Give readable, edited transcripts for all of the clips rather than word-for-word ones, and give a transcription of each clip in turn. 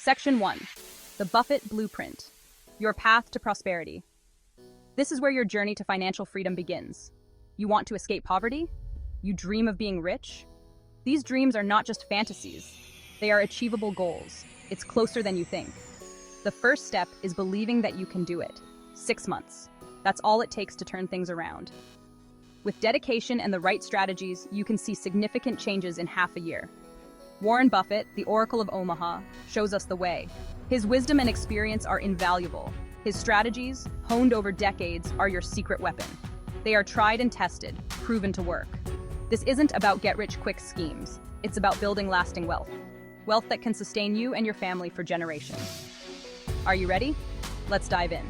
Section 1. The Buffett Blueprint. Your path to prosperity. This is where your journey to financial freedom begins. You want to escape poverty? You dream of being rich? These dreams are not just fantasies. They are achievable goals. It's closer than you think. The first step is believing that you can do it. 6 months. That's all it takes to turn things around. With dedication and the right strategies, you can see significant changes in half a year. Warren Buffett, the Oracle of Omaha, shows us the way. His wisdom and experience are invaluable. His strategies, honed over decades, are your secret weapon. They are tried and tested, proven to work. This isn't about get-rich-quick schemes. It's about building lasting wealth. Wealth that can sustain you and your family for generations. Are you ready? Let's dive in.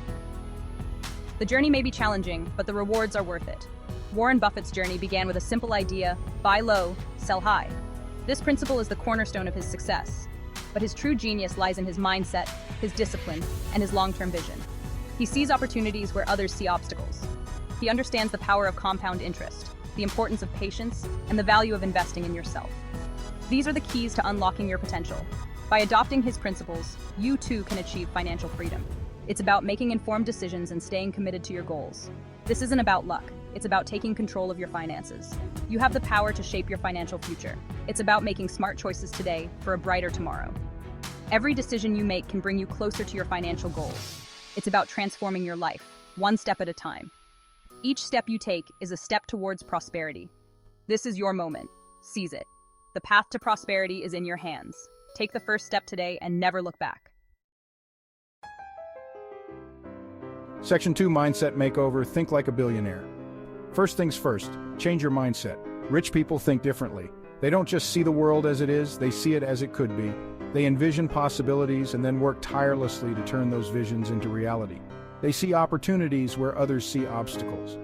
The journey may be challenging, but the rewards are worth it. Warren Buffett's journey began with a simple idea: buy low, sell high. This principle is the cornerstone of his success. But his true genius lies in his mindset, his discipline, and his long-term vision. He sees opportunities where others see obstacles. He understands the power of compound interest, the importance of patience, and the value of investing in yourself. These are the keys to unlocking your potential. By adopting his principles, you too can achieve financial freedom. It's about making informed decisions and staying committed to your goals. This isn't about luck. It's about taking control of your finances. You have the power to shape your financial future. It's about making smart choices today for a brighter tomorrow. Every decision you make can bring you closer to your financial goals. It's about transforming your life, one step at a time. Each step you take is a step towards prosperity. This is your moment. Seize it. The path to prosperity is in your hands. Take the first step today and never look back. Section 2, Mindset Makeover. Think like a billionaire. First things first, change your mindset. Rich people think differently. They don't just see the world as it is, they see it as it could be. They envision possibilities and then work tirelessly to turn those visions into reality. They see opportunities where others see obstacles.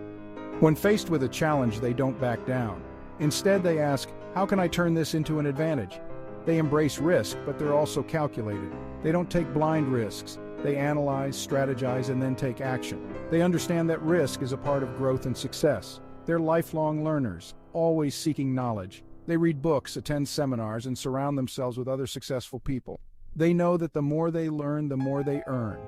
When faced with a challenge, they don't back down. Instead, they ask, how can I turn this into an advantage? They embrace risk, but they're also calculated. They don't take blind risks. They analyze, strategize, and then take action. They understand that risk is a part of growth and success. They're lifelong learners, always seeking knowledge. They read books, attend seminars, and surround themselves with other successful people. They know that the more they learn, the more they earn.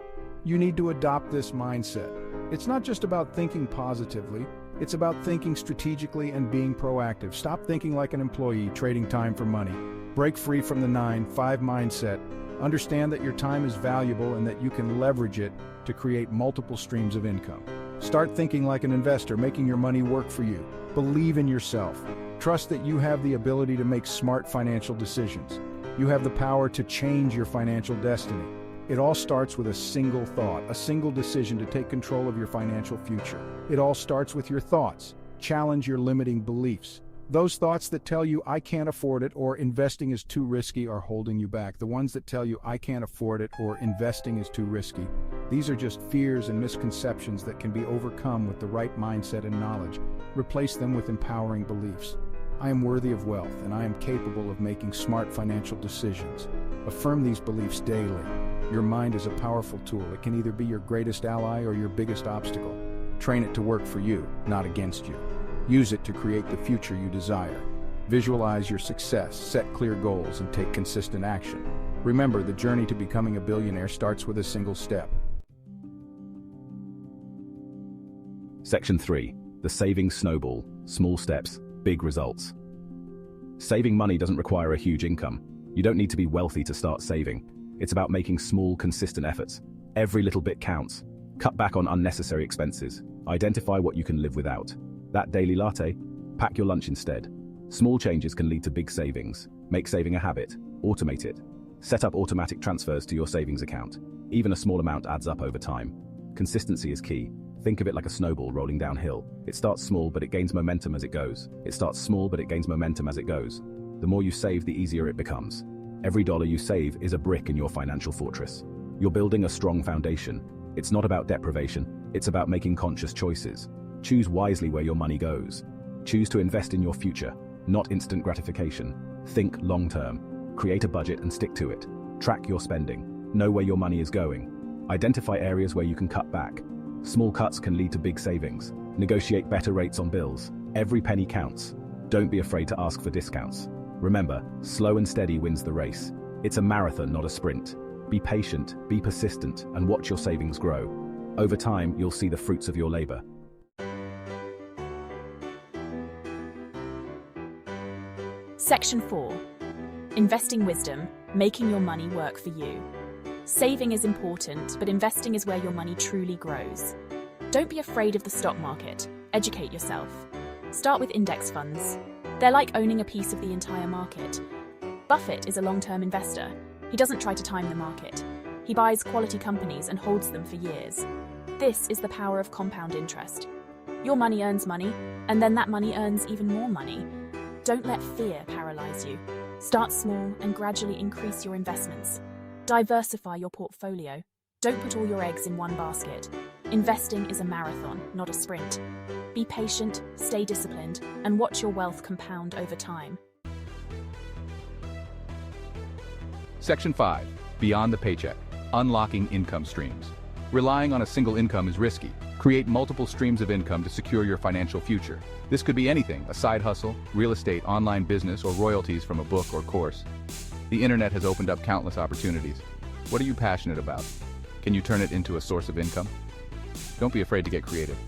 You need to adopt this mindset. It's not just about thinking positively. It's about thinking strategically and being proactive. Stop thinking like an employee, trading time for money. Break free from the 9-5 mindset. Understand that your time is valuable and that you can leverage it to create multiple streams of income. Start thinking like an investor, making your money work for you. Believe in yourself. Trust that you have the ability to make smart financial decisions. You have the power to change your financial destiny. It all starts with a single thought, a single decision to take control of your financial future. It all starts with your thoughts. Challenge your limiting beliefs. Those thoughts that tell you, I can't afford it, or investing is too risky, are holding you back. The ones that tell you, I can't afford it, or investing is too risky, these are just fears and misconceptions that can be overcome with the right mindset and knowledge. Replace them with empowering beliefs. I am worthy of wealth, and I am capable of making smart financial decisions. Affirm these beliefs daily. Your mind is a powerful tool. It can either be your greatest ally or your biggest obstacle. Train it to work for you, not against you. Use it to create the future you desire. Visualize your success, set clear goals, and take consistent action. Remember, the journey to becoming a billionaire starts with a single step. Section 3. The Saving Snowball. Small steps, big results. Saving money doesn't require a huge income. You don't need to be wealthy to start saving. It's about making small, consistent efforts. Every little bit counts. Cut back on unnecessary expenses. Identify what you can live without. That daily latte? Pack your lunch instead. Small changes can lead to big savings. Make saving a habit. Automate it. Set up automatic transfers to your savings account. Even a small amount adds up over time. Consistency is key. Think of it like a snowball rolling downhill. It starts small, but it gains momentum as it goes. It starts small, but it gains momentum as it goes. The more you save, the easier it becomes. Every dollar you save is a brick in your financial fortress. You're building a strong foundation. It's not about deprivation. It's about making conscious choices. Choose wisely where your money goes. Choose to invest in your future, not instant gratification. Think long-term. Create a budget and stick to it. Track your spending. Know where your money is going. Identify areas where you can cut back. Small cuts can lead to big savings. Negotiate better rates on bills. Every penny counts. Don't be afraid to ask for discounts. Remember, slow and steady wins the race. It's a marathon, not a sprint. Be patient, be persistent, and watch your savings grow. Over time, you'll see the fruits of your labor. Section 4. Investing wisdom, making your money work for you. Saving is important, but investing is where your money truly grows. Don't be afraid of the stock market. Educate yourself. Start with index funds. They're like owning a piece of the entire market. Buffett is a long-term investor. He doesn't try to time the market. He buys quality companies and holds them for years. This is the power of compound interest. Your money earns money, and then that money earns even more money. Don't let fear paralyze you. Start small and gradually increase your investments. Diversify your portfolio. Don't put all your eggs in one basket. Investing is a marathon, not a sprint. Be patient, stay disciplined, and watch your wealth compound over time. Section 5. Beyond the paycheck. Unlocking income streams. Relying on a single income is risky. Create multiple streams of income to secure your financial future. This could be anything: a side hustle, real estate, online business, or royalties from a book or course. The internet has opened up countless opportunities. What are you passionate about? Can you turn it into a source of income? Don't be afraid to get creative.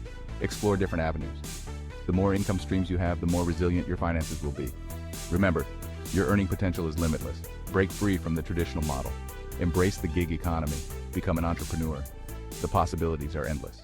Explore different avenues. The more income streams you have, the more resilient your finances will be. Remember, your earning potential is limitless. Break free from the traditional model. Embrace the gig economy. Become an entrepreneur. The possibilities are endless.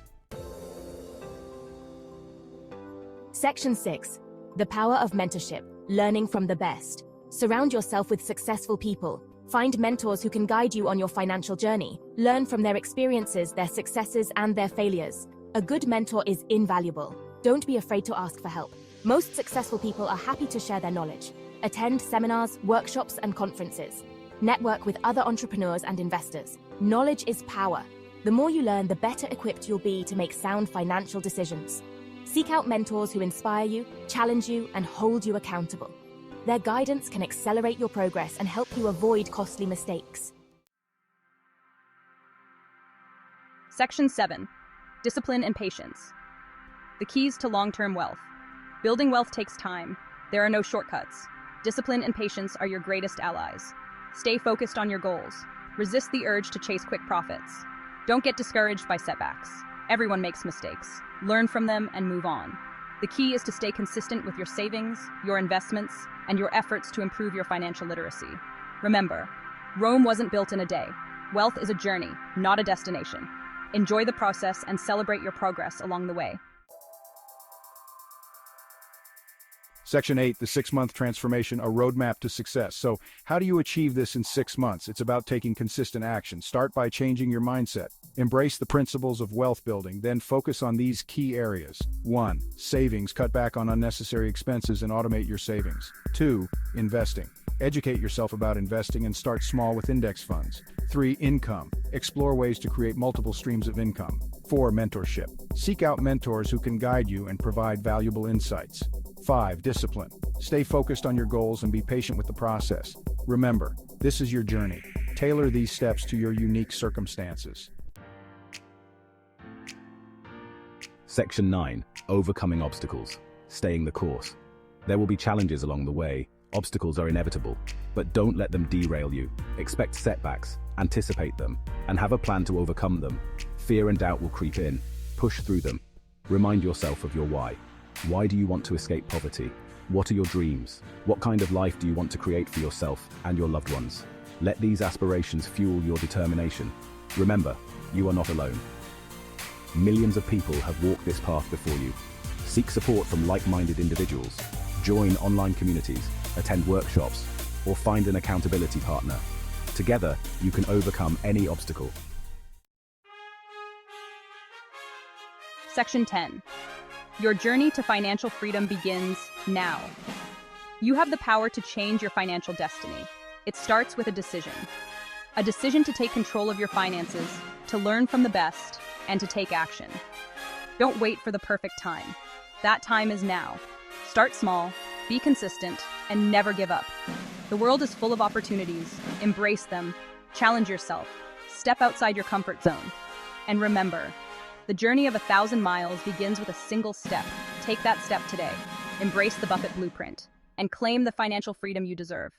Section 6. The power of mentorship. Learning from the best. Surround yourself with successful people. Find mentors who can guide you on your financial journey. Learn from their experiences, their successes, and their failures. A good mentor is invaluable. Don't be afraid to ask for help. Most successful people are happy to share their knowledge. Attend seminars, workshops, and conferences. Network with other entrepreneurs and investors. Knowledge is power. The more you learn, the better equipped you'll be to make sound financial decisions. Seek out mentors who inspire you, challenge you, and hold you accountable. Their guidance can accelerate your progress and help you avoid costly mistakes. Section 7. Discipline and patience. The keys to long-term wealth. Building wealth takes time. There are no shortcuts. Discipline and patience are your greatest allies. Stay focused on your goals. Resist the urge to chase quick profits. Don't get discouraged by setbacks. Everyone makes mistakes. Learn from them and move on. The key is to stay consistent with your savings, your investments, and your efforts to improve your financial literacy. Remember, Rome wasn't built in a day. Wealth is a journey, not a destination. Enjoy the process and celebrate your progress along the way. Section 8, the 6-month transformation, a roadmap to success. So, how do you achieve this in 6 months? It's about taking consistent action. Start by changing your mindset. Embrace the principles of wealth building, then focus on these key areas. 1. Savings. Cut back on unnecessary expenses and automate your savings. 2. Investing. Educate yourself about investing and start small with index funds. 3. Income. Explore ways to create multiple streams of income. 4. Mentorship. Seek out mentors who can guide you and provide valuable insights. 5. Discipline. Stay focused on your goals and be patient with the process. Remember, this is your journey. Tailor these steps to your unique circumstances. Section 9. Overcoming obstacles. Staying the course. There will be challenges along the way. Obstacles are inevitable, but don't let them derail you. Expect setbacks, anticipate them, and have a plan to overcome them. Fear and doubt will creep in. Push through them. Remind yourself of your why. Why do you want to escape poverty? What are your dreams? What kind of life do you want to create for yourself and your loved ones? Let these aspirations fuel your determination. Remember, you are not alone. Millions of people have walked this path before you. Seek support from like-minded individuals. Join online communities, attend workshops, or find an accountability partner. Together, you can overcome any obstacle. Section 10. Your journey to financial freedom begins now. You have the power to change your financial destiny. It starts with a decision. A decision to take control of your finances, to learn from the best, and to take action. Don't wait for the perfect time. That time is now. Start small, be consistent, and never give up. The world is full of opportunities. Embrace them, challenge yourself, step outside your comfort zone. And remember, the journey of 1,000 miles begins with a single step. Take that step today. Embrace the Buffett blueprint and claim the financial freedom you deserve.